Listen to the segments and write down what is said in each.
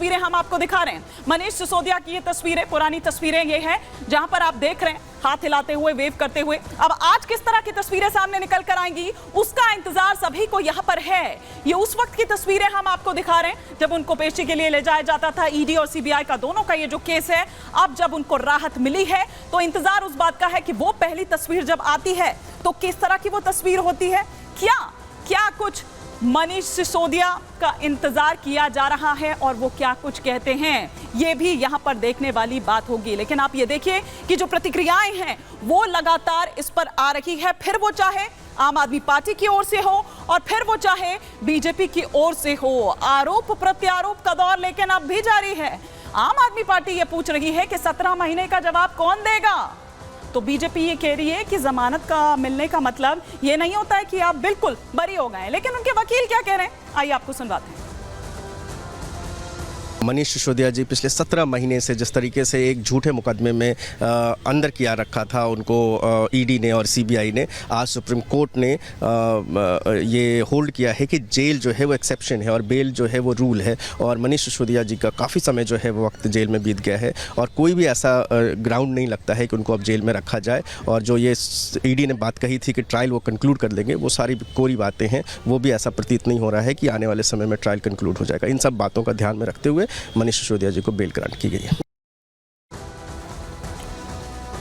तस्वीरें हम आपको दिखा रहे हैं। मनीष सिसोदिया की ये तस्वीरें, पुरानी तस्वीरें ये है, जहां पर आप देख रहे हैं हाथ हिलाते हुए, वेव करते हुए। अब आज किस तरह की तस्वीरें सामने निकल कर आएंगी, उसका इंतजार सभी को यहां पर है। ये उस वक्त की तस्वीरें हम आपको दिखा रहे हैं जब उनको पेशी के लिए ले जाया जाता था। ईडी और सीबीआई का दोनों का ये जो केस है, अब जब उनको राहत मिली है तो इंतजार उस बात का है कि वो पहली तस्वीर जब आती है तो किस तरह की वो तस्वीर होती है। क्या कुछ मनीष सिसोदिया का इंतजार किया जा रहा है और वो क्या कुछ कहते हैं, ये भी यहां पर देखने वाली बात होगी। लेकिन आप ये देखिए कि जो प्रतिक्रियाएं हैं वो लगातार इस पर आ रही है, फिर वो चाहे आम आदमी पार्टी की ओर से हो और फिर वो चाहे बीजेपी की ओर से हो। आरोप प्रत्यारोप का दौर लेकिन अब भी जारी है। आम आदमी पार्टी ये पूछ रही है कि 17 महीने का जवाब कौन देगा, तो बीजेपी ये कह रही है कि जमानत का मिलने का मतलब ये नहीं होता है कि आप बिल्कुल बरी हो गए। लेकिन उनके वकील क्या कह रहे हैं, आइए आपको सुनवाते हैं। मनीष सिसोदिया जी पिछले 17 महीने से जिस तरीके से एक झूठे मुकदमे में अंदर किया रखा था उनको ईडी ने और सीबीआई ने, आज सुप्रीम कोर्ट ने ये होल्ड किया है कि जेल जो है वो एक्सेप्शन है और बेल जो है वो रूल है। और मनीष सिसोदिया जी का काफ़ी समय जो है वो वक्त जेल में बीत गया है और कोई भी ऐसा ग्राउंड नहीं लगता है कि उनको अब जेल में रखा जाए। और जो ये ईडी ने बात कही थी कि ट्रायल वो कंक्लूड कर लेंगे, वो सारी कोरी बातें हैं, वो भी ऐसा प्रतीत नहीं हो रहा है कि आने वाले समय में ट्रायल कंक्लूड हो जाएगा। इन सब बातों का ध्यान में रखते हुए मनीष सिसोदिया जी को बेल ग्रांट की गई है।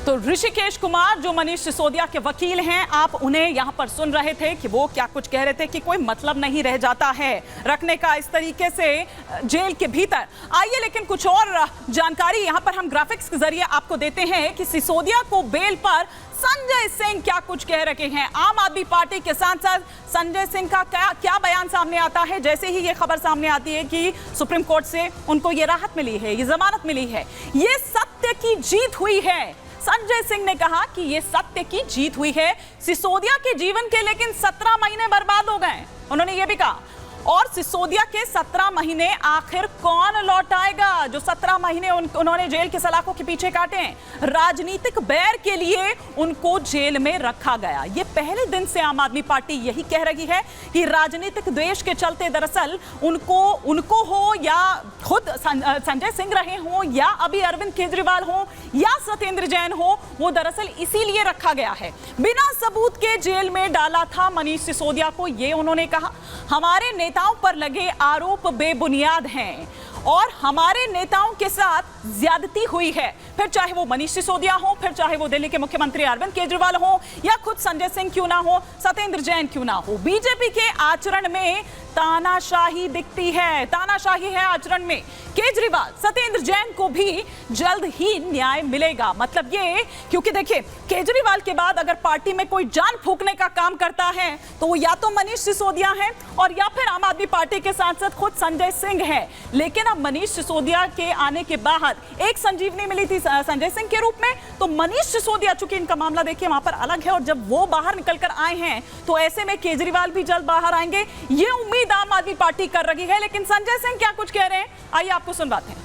तो ऋषिकेश कुमार जो मनीष सिसोदिया के वकील हैं, आप उन्हें यहां पर सुन रहे थे कि वो क्या कुछ कह रहे थे कि कोई मतलब नहीं रह जाता है रखने का इस तरीके से जेल के भीतर। आइए लेकिन कुछ और जानकारी यहां पर हम ग्राफिक्स के जरिए आपको देते हैं कि सिसोदिया को बेल पर संजय सिंह क्या कुछ कह रहे हैं। आम आदमी पार्टी के सांसद संजय सिंह का क्या बयान सामने आता है जैसे ही ये खबर सामने आती है कि सुप्रीम कोर्ट से उनको ये राहत मिली है, ये जमानत मिली है, ये सत्य की जीत हुई है। संजय सिंह ने कहा कि ये सत्य की जीत हुई है सिसोदिया के जीवन के, लेकिन 17 महीने बर्बाद हो गए, उन्होंने ये भी कहा। और सिसोदिया के 17 महीने आखिर कौन लौटाएगा, जो 17 महीने उन्होंने जेल के सलाखों के पीछे काटे हैं। राजनीतिक बैर के लिए उनको जेल में रखा गया। ये पहले दिन से आम आदमी पार्टी यही कह रही है कि राजनीतिक द्वेष के चलते दरअसल उनको हो या खुद संजय सिंह रहे हो या अभी अरविंद केजरीवाल हो या सत्येंद्र जैन हो, वो दरअसल इसीलिए रखा गया है। बिना सबूत के जेल में डाला था मनीष सिसोदिया को, ये उन्होंने कहा। हमारे नेताओं पर लगे आरोप बेबुनियाद हैं और हमारे नेताओं के साथ ज्यादती हुई है, फिर चाहे वो मनीष सिसोदिया हो, फिर चाहे वो दिल्ली के मुख्यमंत्री अरविंद केजरीवाल हो या खुद संजय सिंह क्यों ना हो, सत्येंद्र जैन क्यों ना हो। बीजेपी के आचरण में तानाशाही दिखती है, तानाशाही है आचरण में। केजरीवाल, सत्येंद्र जैन को भी जल्द ही न्याय मिलेगा। मतलब ये, क्योंकि देखिए केजरीवाल के बाद अगर पार्टी में कोई जान फूंकने का काम करता है तो वो या तो मनीष सिसोदिया है और या फिर आम आदमी पार्टी के सांसद खुद संजय सिंह है। लेकिन अब मनीष सिसोदिया के आने के बाद एक संजीवनी मिली थी संजय सिंह के रूप में, तो मनीष सिसोदिया, चूंकि इनका मामला देखिए वहां पर अलग है और जब वो बाहर निकल कर आए हैं तो ऐसे में केजरीवाल भी जल्द बाहर आएंगे, ये उम्मीद आम आदमी पार्टी कर रही है। लेकिन संजय सिंह क्या कुछ कह रहे हैं, आइए आपको सुनवाते हैं।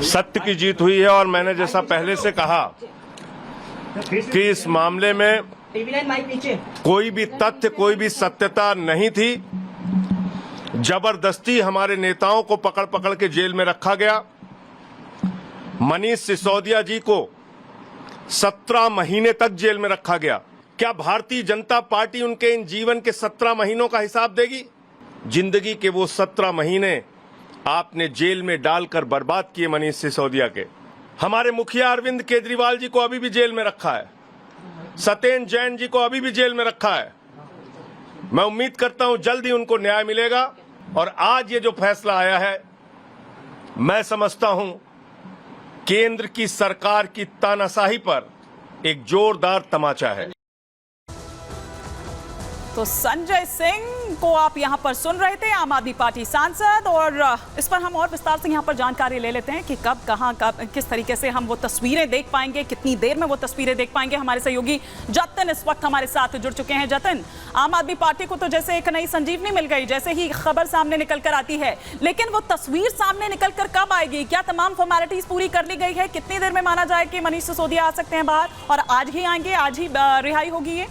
सत्य की जीत हुई है और मैंने जैसा पहले से कहा कि इस मामले में कोई भी तथ्य, कोई भी सत्यता नहीं थी। जबरदस्ती हमारे नेताओं को पकड़ पकड़ के जेल में रखा गया। मनीष सिसोदिया जी को 17 महीने तक जेल में रखा गया। क्या भारतीय जनता पार्टी उनके इन जीवन के 17 महीनों का हिसाब देगी? जिंदगी के वो 17 महीने आपने जेल में डालकर बर्बाद किए मनीष सिसोदिया के। हमारे मुखिया अरविंद केजरीवाल जी को अभी भी जेल में रखा है, सत्येंद्र जैन जी को अभी भी जेल में रखा है। मैं उम्मीद करता हूं जल्द ही उनको न्याय मिलेगा। और आज ये जो फैसला आया है, मैं समझता हूं केंद्र की सरकार की तानाशाही पर एक जोरदार तमाचा है। तो संजय सिंह को आप यहां पर सुन रहे थे, आम आदमी पार्टी सांसद, और इस पर हम और विस्तार से यहां पर जानकारी ले लेते हैं कि कब, कहां, कब, किस तरीके से हम वो तस्वीरें देख पाएंगे, कितनी देर में वो तस्वीरें देख पाएंगे। हमारे सहयोगी जतिन इस वक्त हमारे साथ जुड़ चुके हैं। जतिन, आम आदमी पार्टी को तो जैसे एक नई संजीवनी मिल गई जैसे ही खबर सामने निकल कर आती है, लेकिन वो तस्वीर सामने निकल कर कब आएगी? क्या तमाम फॉर्मेलिटीज पूरी कर ली गई है? कितनी देर में माना जाए कि मनीष सिसोदिया आ सकते हैं बाहर और आज ही आएंगे, आज ही रिहाई होगी ये?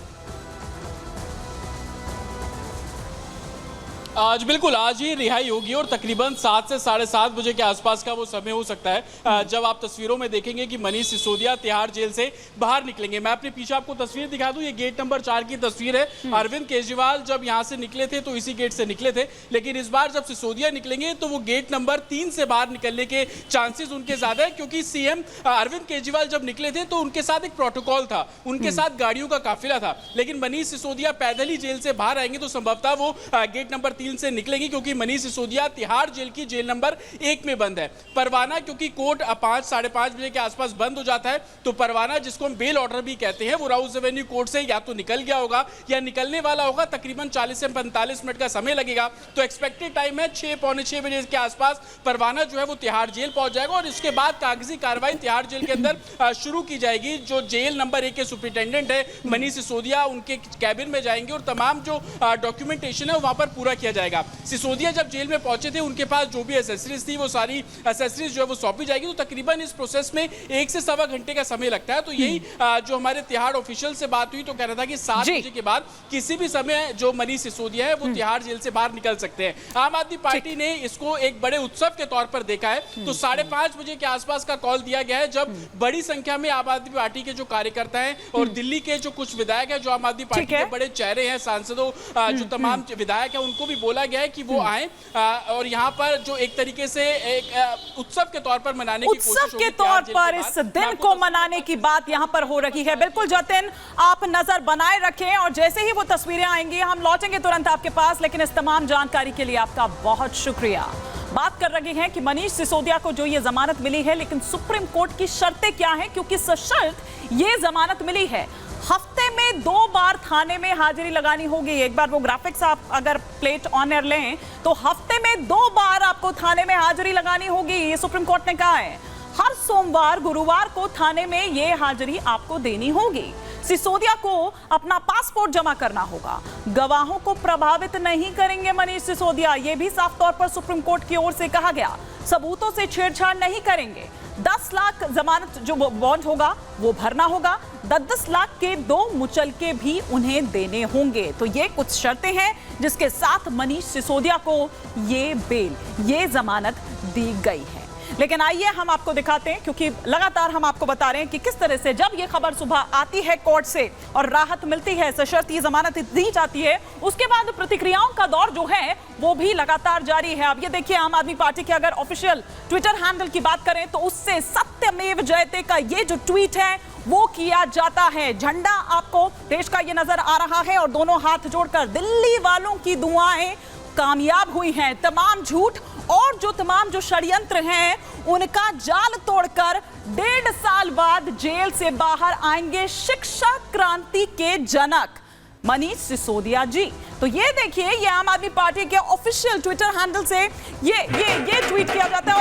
आज बिल्कुल आज ही रिहाई होगी और तकरीबन 7 से 7:30 बजे के आसपास का वो समय हो सकता है जब आप तस्वीरों में देखेंगे कि मनीष सिसोदिया तिहाड़ जेल से बाहर निकलेंगे। मैं अपने पीछे आपको तस्वीर दिखा दूं, ये गेट नंबर 4 की तस्वीर है। अरविंद केजरीवाल जब यहाँ से निकले थे तो इसी गेट से निकले थे, लेकिन इस बार जब सिसोदिया निकलेंगे तो वो गेट नंबर 3 से बाहर निकलने के चांसेस उनके ज्यादा है, क्योंकि सीएम अरविंद केजरीवाल जब निकले थे तो उनके साथ एक प्रोटोकॉल था, उनके साथ गाड़ियों का काफिला था। लेकिन मनीष सिसोदिया पैदल ही जेल से बाहर आएंगे तो संभवतः वो गेट नंबर 3 से निकलेंगी, क्योंकि मनीष सिसोदिया तिहाड़ जेल की जेल नंबर 1 में बंद है। परवाना क्योंकि कोर्ट 5 साढ़े 5 बजे के आसपास बंद हो जाता है, तो परवाना जिसको हम बेल ऑर्डर भी कहते हैं, वो राउस एवेन्यू कोर्ट से या तो निकल गया होगा या निकलने वाला होगा। तकरीबन 40 से 45 मिनट का समय लगेगा, तो एक्सपेक्टेड टाइम है 6 पौने 6 बजे के आसपास परवाना जो है वो तिहाड़ जेल पहुंच जाएगा और इसके बाद कागजी कार्रवाई तिहाड़ जेल के अंदर शुरू की जाएगी। जो जेल नंबर 1 के सुपरिटेंडेंट है मनीष सिसोदिया, उनके कैबिन में जाएंगे और तमाम जो डॉक्यूमेंटेशन है वहां पर पूरा किया जाएगा। सिसोदिया जब जेल में पहुंचे थे, उनके पास जो भी एसेसरीज थी वो सारी एसेसरीज जो है वो सौंपी जाएगी। तो तकरीबन इस प्रोसेस में 1 से सवा घंटे का समय लगता है। तो यही जो हमारे तिहाड़ ऑफिशियल से बात हुई तो कह रहा था कि 7 बजे के बाद किसी भी समय जो मनीष सिसोदिया है वो तिहाड़ जेल से बाहर निकल सकते हैं। आम आदमी पार्टी ने इसको एक बड़े उत्सव के तौर पर देखा है, तो 5:30 बजे के आसपास का कॉल दिया गया है, जब बड़ी संख्या में आम आदमी पार्टी के जो कार्यकर्ता हैं और दिल्ली के जो कुछ विधायक हैं, जो आम आदमी पार्टी के बड़े चेहरे हैं, सांसदों, जो तमाम विधायक हैं, उनको भी बोला गया है कि वो आए और यहाँ पर जो एक तरीके से एक उत्सव के तौर पर मनाने की कोशिश उत्सव के तौर पर इस दिन को मनाने की बात यहाँ पर हो रही है। बिल्कुल जतिन, आप नजर बनाए रखें और जैसे ही वो तस्वीरें आएंगी हम लौटेंगे तुरंत आपके पास। लेकिन इस तमाम जानकारी के लिए आपका बहुत शुक्रिया। बात कर रहे हैं कि मनीष सिसोदिया को जो ये जमानत मिली है, लेकिन सुप्रीम कोर्ट की शर्तें क्या हैं, क्योंकि सशर्त ये जमानत मिली है। हफ्ते में 2 बार थाने में हाजिरी लगानी होगी। एक बार वो ग्राफिक्स आप अगर प्लेट ऑन एयर लें तो हफ्ते में 2 बार आपको थाने में हाजिरी लगानी होगी, ये सुप्रीम कोर्ट ने कहा है। हर सोमवार गुरुवार को थाने में ये हाजिरी आपको देनी होगी। सिसोदिया को अपना पासपोर्ट जमा करना होगा। गवाहों को प्रभावित नहीं करेंगे मनीष सिसोदिया, ये भी साफ तौर पर सुप्रीम कोर्ट की ओर से कहा गया। सबूतों से छेड़छाड़ नहीं करेंगे। 10 लाख जमानत जो बॉन्ड होगा वो भरना होगा। 10 लाख के 2 मुचलके भी उन्हें देने होंगे। तो ये कुछ शर्तें हैं जिसके साथ मनीष सिसोदिया को ये बेल, ये जमानत दी गई है। लेकिन आइए हम आपको दिखाते हैं, क्योंकि लगातार हम आपको बता रहे हैं कि किस तरह से जब ये खबर सुबह आती है कोर्ट से और राहत मिलती है, सशर्त ये जमानत दी जाती है, उसके बाद प्रतिक्रियाओं का दौर जो है वो भी लगातार जारी है। अब ये देखिए, आम आदमी पार्टी के अगर ऑफिशियल ट्विटर हैंडल की बात करें तो उससे सत्यमेव जयते का ये जो ट्वीट है वो किया जाता है। झंडा आपको देश का ये नजर आ रहा है और दोनों हाथ जोड़कर दिल्ली वालों की दुआएं कामयाब हुई हैं। तमाम झूठ और जो तमाम जो षड्यंत्र हैं उनका जाल तोड़कर 1.5 साल बाद जेल से बाहर आएंगे शिक्षा क्रांति के जनक मनीष सिसोदिया जी। तो ये देखिए, ये आम आदमी पार्टी के ऑफिशियल ट्विटर हैंडल से ये ट्वीट किया जाता है।